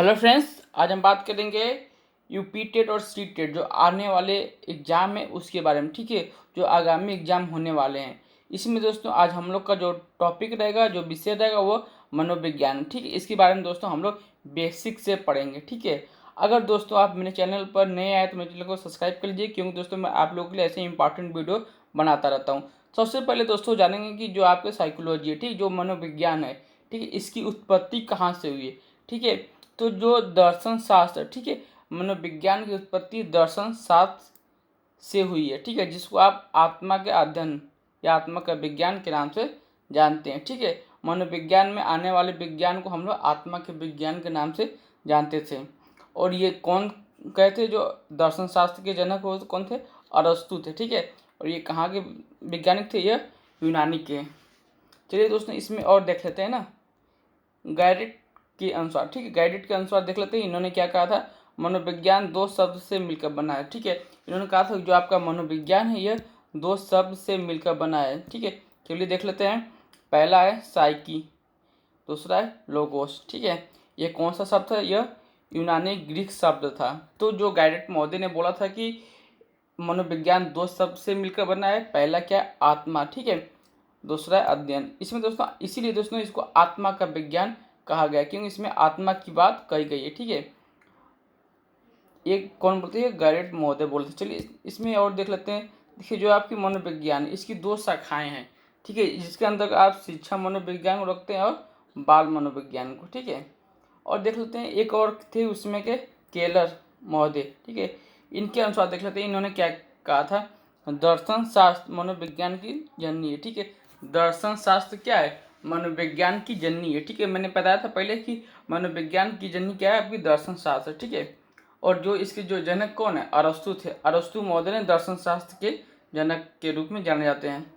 Hello friends, आज हम बात करेंगे यूपी टेट और सी टेट जो आने वाले एग्ज़ाम है उसके बारे में। ठीक है, जो आगामी एग्ज़ाम होने वाले हैं। इसमें दोस्तों आज हम लोग का जो टॉपिक रहेगा, जो विषय रहेगा वो मनोविज्ञान। ठीक है, इसके बारे में दोस्तों हम लोग बेसिक से पढ़ेंगे। ठीक है, अगर दोस्तों आप मेरे चैनल पर नए आए तो मेरे चैनल को सब्सक्राइब कर लीजिए, क्योंकि दोस्तों मैं आप लोगों के लिए ऐसे इंपॉर्टेंट वीडियो बनाता रहता हूँ। सबसे पहले दोस्तों जानेंगे कि जो आपके साइकोलॉजी है, ठीक, जो मनोविज्ञान है, ठीक है, इसकी उत्पत्ति कहाँ से हुई है। ठीक है, तो जो दर्शन शास्त्र, ठीक है, मनोविज्ञान की उत्पत्ति दर्शन शास्त्र से हुई है। ठीक है, जिसको आप आत्मा के अध्ययन या आत्मा का विज्ञान के नाम से जानते हैं। ठीक है, मनोविज्ञान में आने वाले विज्ञान को हम लोग आत्मा के विज्ञान के नाम से जानते थे। और ये कौन कहते, जो दर्शन शास्त्र के जनक हो कौन थे? अरस्तु थे। ठीक है, और ये कहाँ के वैज्ञानिक थे? ये यूनानी के। चलिए दोस्तों इसमें और देख लेते हैं ना, गैरिट के अनुसार। ठीक है, गैरिट के अनुसार देख लेते हैं इन्होंने क्या कहा था। मनोविज्ञान दो शब्द से मिलकर बना है। ठीक है, इन्होंने कहा था जो आपका मनोविज्ञान है यह दो शब्द से मिलकर बना है। ठीक है, चलिए देख लेते हैं। पहला है साइकी, दूसरा है लोगोस। ठीक है, ये कौन सा शब्द है? यह यूनानी ग्रीक शब्द था। तो जो गैरिट महोदय ने बोला था कि मनोविज्ञान दो शब्द से मिलकर बना है। पहला क्या है? आत्मा। ठीक है, दूसरा है अध्ययन। इसमें दोस्तों इसीलिए दोस्तों इसको आत्मा का विज्ञान कहा गया, क्योंकि इसमें आत्मा की बात कही गई है। ठीक है, ये कौन बोलते हैं? गैरिट महोदय बोलते हैं। चलिए इसमें और देख लेते हैं। देखिए जो आपकी मनोविज्ञान, इसकी दो शाखाएं हैं। ठीक है, जिसके अंदर आप शिक्षा मनोविज्ञान को रखते हैं और बाल मनोविज्ञान को। ठीक है, और देख लेते हैं एक और थे उसमें के केलर महोदय। ठीक है, इनके अनुसार देख लेते हैं इन्होंने क्या कहा था। दर्शन शास्त्र मनोविज्ञान की जननी है। ठीक है, दर्शन शास्त्र क्या है? मनोविज्ञान की जननी है। ठीक है, मैंने बताया था पहले कि मनोविज्ञान की जननी क्या है? आपकी दर्शन शास्त्र। ठीक है, और जो इसके जो जनक कौन है? अरस्तु थे। अरस्तु महोदय ने दर्शन शास्त्र के जनक के रूप में जाने जाते हैं।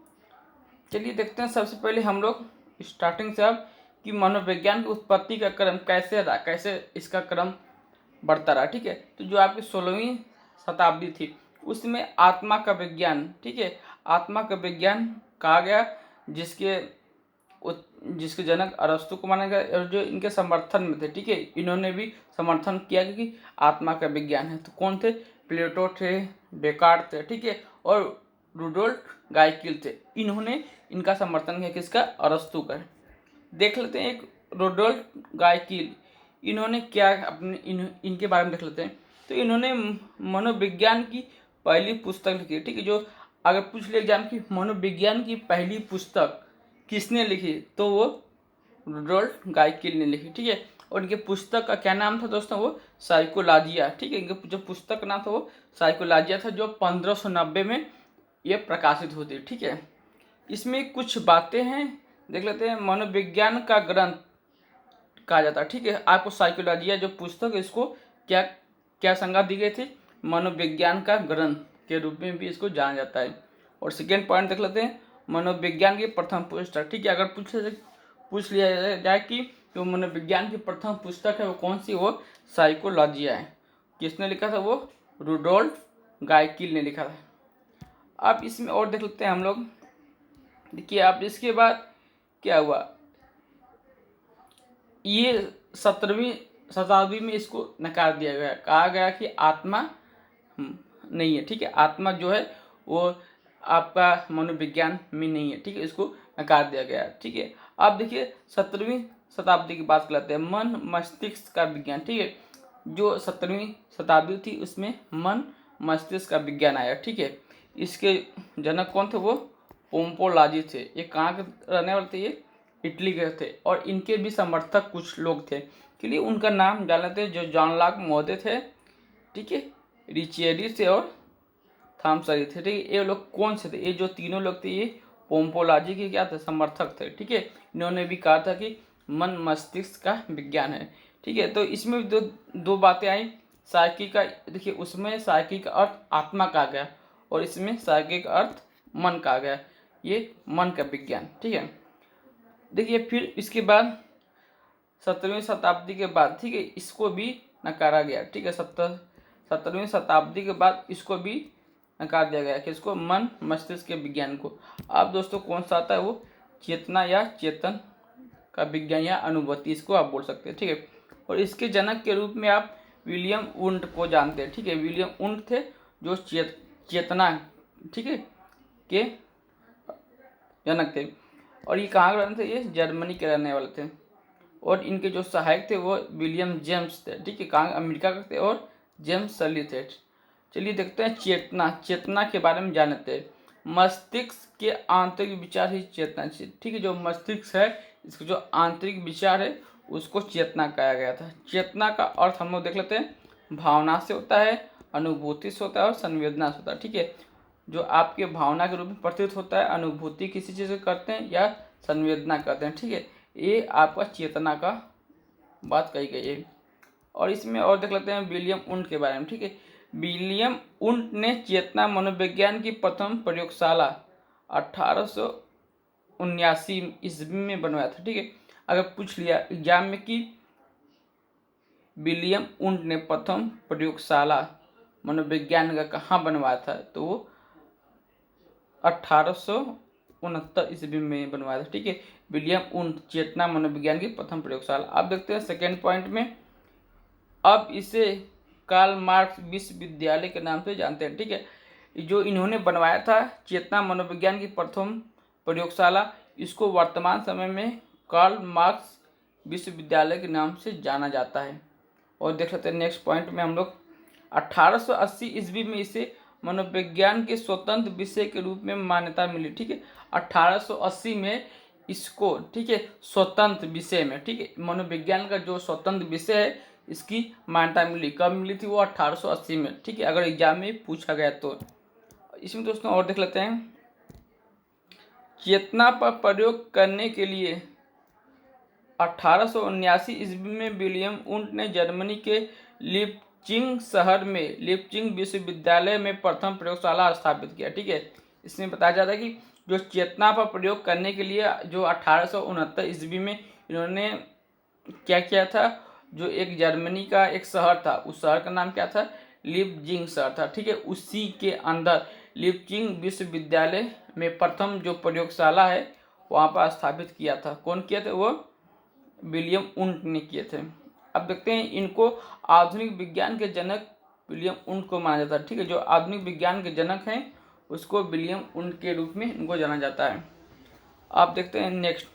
चलिए देखते हैं सबसे पहले हम लोग स्टार्टिंग से अब कि मनोविज्ञान की उत्पत्ति का क्रम कैसे रहा, कैसे इसका क्रम बढ़ता रहा। ठीक है, तो जो आपकी 16वीं शताब्दी थी उसमें आत्मा का विज्ञान, ठीक है, आत्मा का विज्ञान कहा गया, जिसके जनक अरस्तु को माना गया और जो इनके समर्थन में थे। ठीक है, इन्होंने भी समर्थन किया कि आत्मा का विज्ञान है। तो कौन थे? प्लेटो थे, बेकार्ट थे। ठीक है, और रुडोल्फ गाइकिल थे। इन्होंने इनका समर्थन किया, किसका? अरस्तु का। देख लेते हैं एक रुडोल्फ गाइकिल, इन्होंने क्या इनके बारे में देख लेते हैं। तो इन्होंने मनोविज्ञान की पहली पुस्तक लिखी। ठीक है, जो अगर पूछ ले एग्जाम की मनोविज्ञान की पहली पुस्तक किसने लिखी, तो वो रुडोल्फ गाइकिल ने लिखी। ठीक है, और इनके पुस्तक का क्या नाम था दोस्तों? वो साइकोलॉजिया। ठीक है, इनके जो पुस्तक का नाम था वो साइकोलॉजिया था, जो 1590 में ये प्रकाशित होती। ठीक है, इसमें कुछ बातें हैं, देख लेते हैं। मनोविज्ञान का ग्रंथ कहा जाता है। ठीक है, आपको साइकोलॉजिया जो पुस्तक है इसको क्या क्या संज्ञा दी गई थी? मनोविज्ञान का ग्रंथ के रूप में भी इसको जाना जाता है। और सेकेंड पॉइंट देख लेते हैं, मनोविज्ञान की प्रथम पुस्तक। ठीक है, अगर पूछ लिया जाए कि जो मनोविज्ञान की प्रथम पुस्तक है वो कौन सी, वो साइकोलॉजिया है। किसने लिखा था? वो रुडोल्फ गाइकिल ने लिखा था। अब इसमें और देख लेते हैं हम लोग। देखिए अब इसके बाद क्या हुआ, ये 17वीं शताब्दी में इसको नकार दिया गया। कहा गया कि आत्मा नहीं है। ठीक है, आत्मा जो है वो आपका मनोविज्ञान में नहीं है। ठीक है, इसको नकार दिया गया। ठीक है, अब देखिए 17वीं शताब्दी की बात करते हैं, मन मस्तिष्क का विज्ञान। ठीक है, जो 17वीं शताब्दी थी उसमें मन मस्तिष्क का विज्ञान आया। ठीक है, इसके जनक कौन थे? वो पोम्पोलाजी थे। ये कहाँ के रहने वाले थे? ये इटली के थे। और इनके भी समर्थक कुछ लोग थे, के लिए उनका नाम जान लेते हैं। जो जॉन लॉक महोदय थे, ठीक है, रिचिएडी थे और थॉमसन थे। ठीक है, ये लोग कौन से थे? ये जो तीनों लोग थे ये पोम्पोलाजी के क्या थे? समर्थक थे। ठीक है, इन्होंने भी कहा था कि मन मस्तिष्क का विज्ञान है। ठीक है, तो इसमें दो बातें आई। साइकी का, देखिए उसमें साइकी का अर्थ आत्मा कहा गया और इसमें साइकी का अर्थ मन कहा गया। ये मन का विज्ञान। ठीक है, देखिए फिर इसके बाद 17वीं शताब्दी के बाद, ठीक है, इसको भी नकारा गया। ठीक है, 17वीं शताब्दी के बाद इसको भी नकार दिया गया कि इसको मन मस्तिष्क के विज्ञान को। अब दोस्तों कौन सा आता है? वो चेतना या चेतन का विज्ञान या अनुभूति, इसको आप बोल सकते हैं। ठीक है, और इसके जनक के रूप में आप विलियम वुंट को जानते हैं। ठीक है, विलियम वुंट थे जो चेतना, ठीक है, के जनक थे। और ये कहाँ के रहने थे? ये जर्मनी के रहने वाले थे। और इनके जो सहायक थे वो विलियम जेम्स थे। ठीक है, कहाँ? अमेरिका के थे। और जेम्स सली थे। चलिए देखते हैं चेतना के बारे में जानते हैं। मस्तिष्क के आंतरिक विचार ही चेतना। ठीक है, जो मस्तिष्क है इसका जो आंतरिक विचार है उसको चेतना कहा गया था। चेतना का अर्थ हम लोग देख लेते हैं। भावना से होता है, अनुभूति से होता है और संवेदना से होता है। ठीक है, जो आपके भावना के रूप में प्रतीत होता है, अनुभूति किसी चीज़ से करते हैं या संवेदना करते हैं। ठीक है, ये आपका चेतना का बात कही गई है। और इसमें और देख लेते हैं विलियम वुंट के बारे में। ठीक है, विलियम वुंट ने चेतना मनोविज्ञान की प्रथम प्रयोगशाला 1879 ईस्वी में बनवाया था। ठीक है, अगर पूछ लिया एग्जाम में कि विलियम वुंट ने प्रथम प्रयोगशाला मनोविज्ञान का कहाँ बनवाया था, तो वो 1869 ईस्वी में बनवाया था। ठीक है, विलियम वुंट चेतना मनोविज्ञान की प्रथम प्रयोगशाला। अब देखते हैं सेकेंड पॉइंट में। अब इसे कार्ल मार्क्स विश्वविद्यालय के नाम से जानते हैं। ठीक है, जो इन्होंने बनवाया था चेतना मनोविज्ञान की प्रथम प्रयोगशाला, इसको वर्तमान समय में कार्ल मार्क्स विश्वविद्यालय के नाम से जाना जाता है। और देख लेते हैं नेक्स्ट पॉइंट में हम लोग 1880 ईस्वी में इसे मनोविज्ञान के स्वतंत्र विषय के रूप में मान्यता मिली। ठीक है, 1880 में इसको, ठीक है, स्वतंत्र विषय में, ठीक है, मनोविज्ञान का जो स्वतंत्र विषय है इसकी मान्यता मिली। कब मिली थी? वो 1880 में। ठीक है, अगर एग्जाम में पूछा गया तो। इसमें दोस्तों और देख लेते हैं। चेतना पर प्रयोग करने के लिए 1879 ईस्वी में विलियम वुंट ने जर्मनी के लिप्जिंग शहर में लिप्जिंग विश्वविद्यालय में प्रथम प्रयोगशाला स्थापित किया। ठीक है, इसमें बताया जाता है कि जो चेतना पर प्रयोग करने के लिए जो 1869 ईस्वी में इन्होंने क्या किया था, जो एक जर्मनी का एक शहर था, उस शहर का नाम क्या था? लिप्जिंग शहर था। ठीक है, उसी के अंदर लिप्जिंग विश्वविद्यालय में प्रथम जो प्रयोगशाला है वहाँ पर स्थापित किया था। कौन किया था? वो विलियम वुंट ने किए थे। अब देखते हैं, इनको आधुनिक विज्ञान के जनक विलियम वुंट को माना जाता है। ठीक है, जो आधुनिक विज्ञान के जनक हैं उसको विलियम वुंट के रूप में इनको जाना जाता है। आप देखते हैं नेक्स्ट,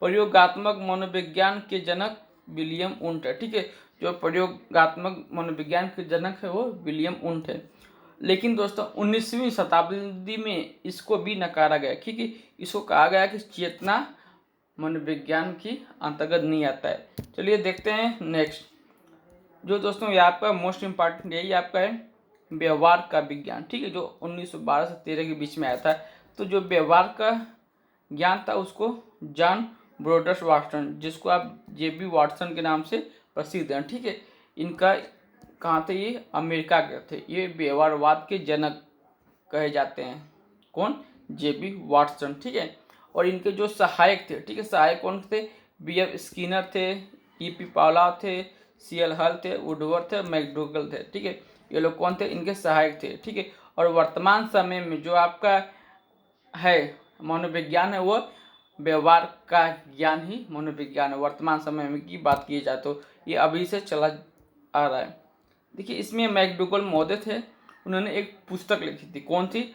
प्रयोगात्मक मनोविज्ञान के जनक विलियम वुंट है। ठीक है, जो प्रयोगात्मक मनोविज्ञान के जनक है वो विलियम वुंट है। लेकिन दोस्तों 19वीं शताब्दी में इसको भी नकारा गया, क्योंकि इसको कहा गया कि चेतना मनोविज्ञान की अंतर्गत नहीं आता है। चलिए देखते हैं नेक्स्ट, जो दोस्तों ये आपका मोस्ट इम्पॉर्टेंट यही आपका है व्यवहार का विज्ञान। ठीक है, जो 1912 से 13 के बीच में आया था। तो जो व्यवहार का ज्ञान था उसको जॉन ब्रोडस वाटसन, जिसको आप जेबी वाटसन के नाम से प्रसिद्ध हैं। ठीक है, इनका कहाँ थे? ये अमेरिका के थे। ये व्यवहारवाद के जनक कहे जाते हैं। कौन? जेबी वाटसन। ठीक है, और इनके जो सहायक थे, ठीक है, सहायक कौन थे? B.F. स्किनर थे, E.P. पावलोव थे, C.L. हल थे, वुडवर्थ थे, मैकडोगल थे। ठीक है, ये लोग कौन थे? इनके सहायक थे। ठीक है, और वर्तमान समय में जो आपका है मनोविज्ञान है वो व्यवहार का ज्ञान ही मनोविज्ञान है। वर्तमान समय में की बात की जाए तो ये अभी से चला आ रहा है। देखिए, इसमें मैकडोगल महोदय थे, उन्होंने एक पुस्तक लिखी थी। कौन थी?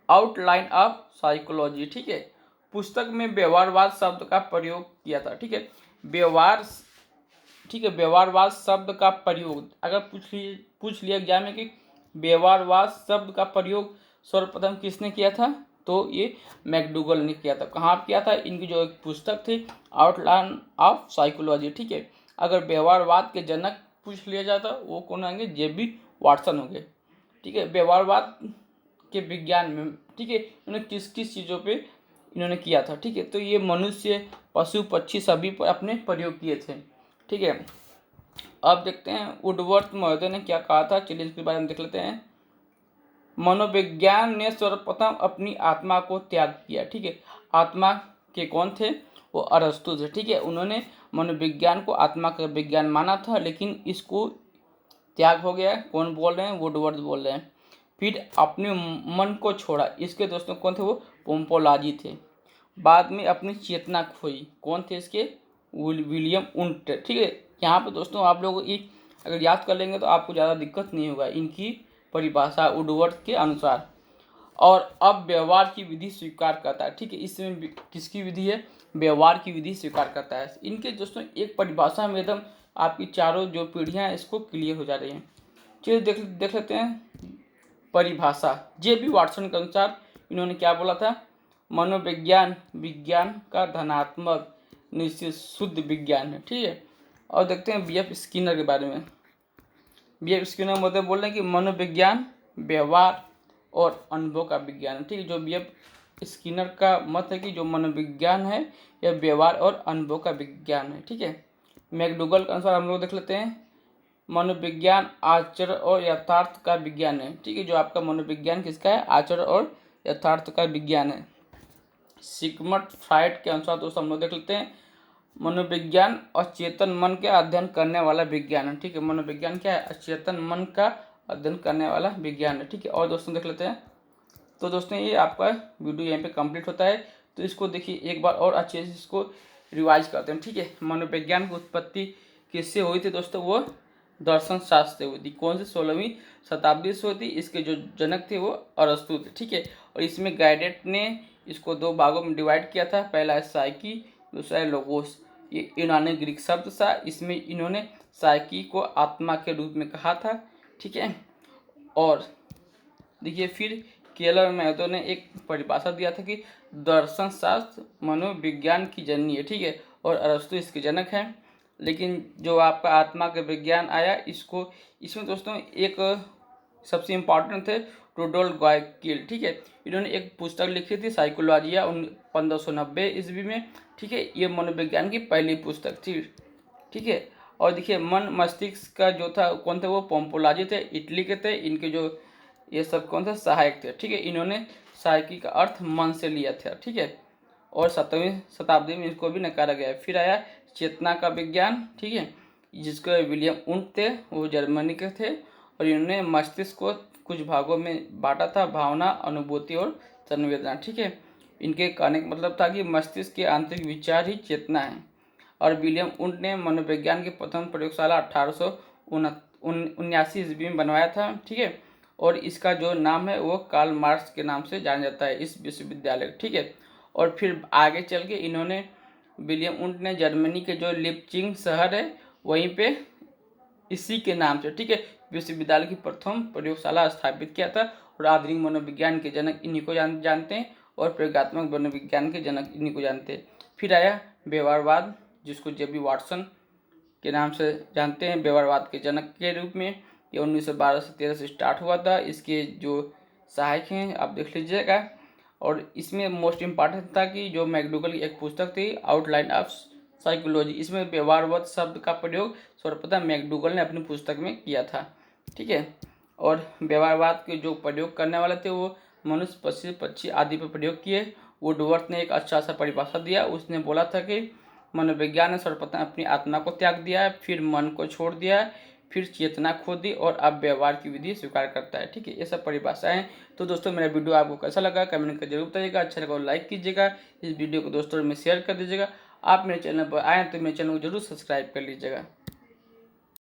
Outline of psychology. ठीक है, पुस्तक में व्यवहारवाद शब्द का प्रयोग किया था। ठीक है, व्यवहारवाद शब्द का प्रयोग अगर पूछ लिया एग्जाम में कि व्यवहारवाद शब्द का प्रयोग सर्वप्रथम किसने किया था, तो ये मैकडोगल ने किया था। कहाँ किया था? इनकी जो एक पुस्तक थी आउटलाइन ऑफ साइकोलॉजी। ठीक है, अगर व्यवहारवाद के जनक पूछ लिया जाता वो कौन होंगे? जेबी वाटसन होंगे। ठीक है, व्यवहारवाद के विज्ञान में, ठीक है, इन्होंने किस किस चीज़ों पे इन्होंने किया था। ठीक है, तो ये मनुष्य, पशु, पक्षी सभी पर अपने प्रयोग किए थे। ठीक है, अब देखते हैं वुडवर्थ महोदय ने क्या कहा था। चलिए इसके बारे में देख लेते हैं। मनोविज्ञान ने सर्वप्रथम अपनी आत्मा को त्याग किया। ठीक है, आत्मा के कौन थे? वो अरस्तु थे। ठीक है, उन्होंने मनोविज्ञान को आत्मा का विज्ञान माना था, लेकिन इसको त्याग हो गया। कौन बोल रहे हैं? वुडवर्थ बोल रहे हैं। फिर अपने मन को छोड़ा। इसके दोस्तों कौन थे? वो पोम्पोलाजी थे। बाद में अपनी चेतना खोई। कौन थे इसके? William Wundt. ठीक है, यहाँ पे दोस्तों आप लोग ये अगर याद कर लेंगे तो आपको ज़्यादा दिक्कत नहीं होगा इनकी परिभाषा वुडवर्ड के अनुसार। और अब व्यवहार की विधि स्वीकार करता है, ठीक है। इसमें किसकी विधि है? व्यवहार की विधि स्वीकार करता है। इनके दोस्तों एक परिभाषा में एकदम आपकी चारों जो पीढ़ियाँ हैं इसको क्लियर हो जा रही हैं। चलिए देख लेते हैं परिभाषा। जे.बी. वाटसन के अनुसार इन्होंने क्या बोला था? मनोविज्ञान विज्ञान का धनात्मक निश्चित शुद्ध विज्ञान है, ठीक है। और देखते हैं बी.एफ. स्किनर के बारे में। बी.एफ. स्किनर मतलब बोल रहे हैं कि मनोविज्ञान व्यवहार और अनुभव का विज्ञान है, ठीक है। जो बी.एफ. स्किनर का मत है कि जो मनोविज्ञान है यह व्यवहार और अनुभव का विज्ञान है, ठीक है। मैकडूगल के अनुसार हम लोग देख लेते हैं मनोविज्ञान आचरण और यथार्थ का विज्ञान है, ठीक है। जो आपका मनोविज्ञान किसका है? आचरण और यथार्थ का विज्ञान है। सिगमंड फ्राइड के अनुसार दोस्तों हम लोग देख लेते हैं मनोविज्ञान अचेतन मन का अध्ययन करने वाला विज्ञान है, ठीक है। मनोविज्ञान क्या है? अचेतन मन का अध्ययन करने वाला विज्ञान है, ठीक है। और दोस्तों देख लेते हैं, तो दोस्तों ये आपका वीडियो यहाँ पे कंप्लीट होता है। तो इसको देखिए एक बार और अच्छे से इसको रिवाइज करते हैं, ठीक है। मनोविज्ञान की उत्पत्ति किससे हुई थी दोस्तों? वो दर्शन शास्त्र से हुई थी। कौन सी? 16वीं शताब्दी से हुई थी। इसके जो जनक थे वो अरस्तु थे, ठीक है। और इसमें गाइडेट ने इसको 2 भागों में डिवाइड किया था। पहला है साइकी, दूसरा है लोगोस। ये यूनानी ग्रीक शब्द था। इसमें इन्होंने साइकी को आत्मा के रूप में कहा था, ठीक है। और देखिए फिर केलर मैथो ने एक परिभाषा दिया था कि दर्शन शास्त्र मनोविज्ञान की जननी है, ठीक है। और अरस्तु इसके जनक हैं। लेकिन जो आपका आत्मा का विज्ञान आया इसमें दोस्तों एक सबसे इम्पॉर्टेंट थे रुडोल्फ गायकिल, ठीक है। इन्होंने एक पुस्तक लिखी थी साइकोलॉजिया 1590 ईस्वी में, ठीक है। ये मनोविज्ञान की पहली पुस्तक थी, ठीक है। और देखिए मन मस्तिष्क का जो था कौन थे? वो पोम्पोलाजी थे, इटली के थे। इनके जो ये सब कौन थे? सहायक थे, ठीक है। इन्होंने साइकी का अर्थ मन से लिया था, ठीक है। और 17वीं शताब्दी में इसको भी नकारा गया। फिर आया चेतना का विज्ञान, ठीक है, जिसको विलियम वुंट थे, वो जर्मनी के थे। और इन्होंने मस्तिष्क को कुछ भागों में बांटा था, भावना, अनुभूति और संवेदना, ठीक है। इनके कहने का मतलब था कि मस्तिष्क के आंतरिक विचार ही चेतना है। और विलियम वुंट ने मनोविज्ञान की प्रथम प्रयोगशाला 1879 ईस्वी में बनवाया था, ठीक है। और इसका जो नाम है वो कार्ल मार्क्स के नाम से जाना जाता है इस विश्वविद्यालय, ठीक है। और फिर आगे चल के इन्होंने विलियम वुंट ने जर्मनी के जो लिपचिंग शहर है वहीं पे इसी के नाम से, ठीक है, विश्वविद्यालय की प्रथम प्रयोगशाला स्थापित किया था। और आधुनिक मनोविज्ञान के जनक इन्हीं को जानते हैं और प्रयोगात्मक मनोविज्ञान के जनक इन्हीं को जानते हैं। फिर आया व्यवहारवाद, जिसको जे.बी. वाटसन के नाम से जानते हैं, व्यवहारवाद के जनक के रूप में। ये 1912 से 13 से स्टार्ट हुआ था। इसके जो सहायक हैं आप देख लीजिएगा। और इसमें मोस्ट इम्पॉर्टेंट था कि जो मैकडूगल की एक पुस्तक थी आउटलाइन ऑफ साइकोलॉजी, इसमें व्यवहारवाद शब्द का प्रयोग सर्वप्रथम मैकडूगल ने अपनी पुस्तक में किया था, ठीक है। और व्यवहारवाद के जो प्रयोग करने वाले थे वो मनुष्य, पशु, पक्षी आदि पर प्रयोग किए। वुडवर्थ ने एक अच्छा सा परिभाषा दिया। उसने बोला था कि मनोविज्ञान ने सर्वप्रथम अपनी आत्मा को त्याग दिया है, फिर मन को छोड़ दिया है, फिर चेतना खो दी और अब व्यवहार की विधि स्वीकार करता है, ठीक है। ये सब परिभाषाएं। तो दोस्तों मेरा वीडियो आपको कैसा लगा कमेंट कर जरूर बताइएगा। अच्छा लगा लाइक कीजिएगा, इस वीडियो को दोस्तों में शेयर कर दीजिएगा। आप मेरे चैनल पर आएँ तो मेरे चैनल को जरूर सब्सक्राइब कर लीजिएगा।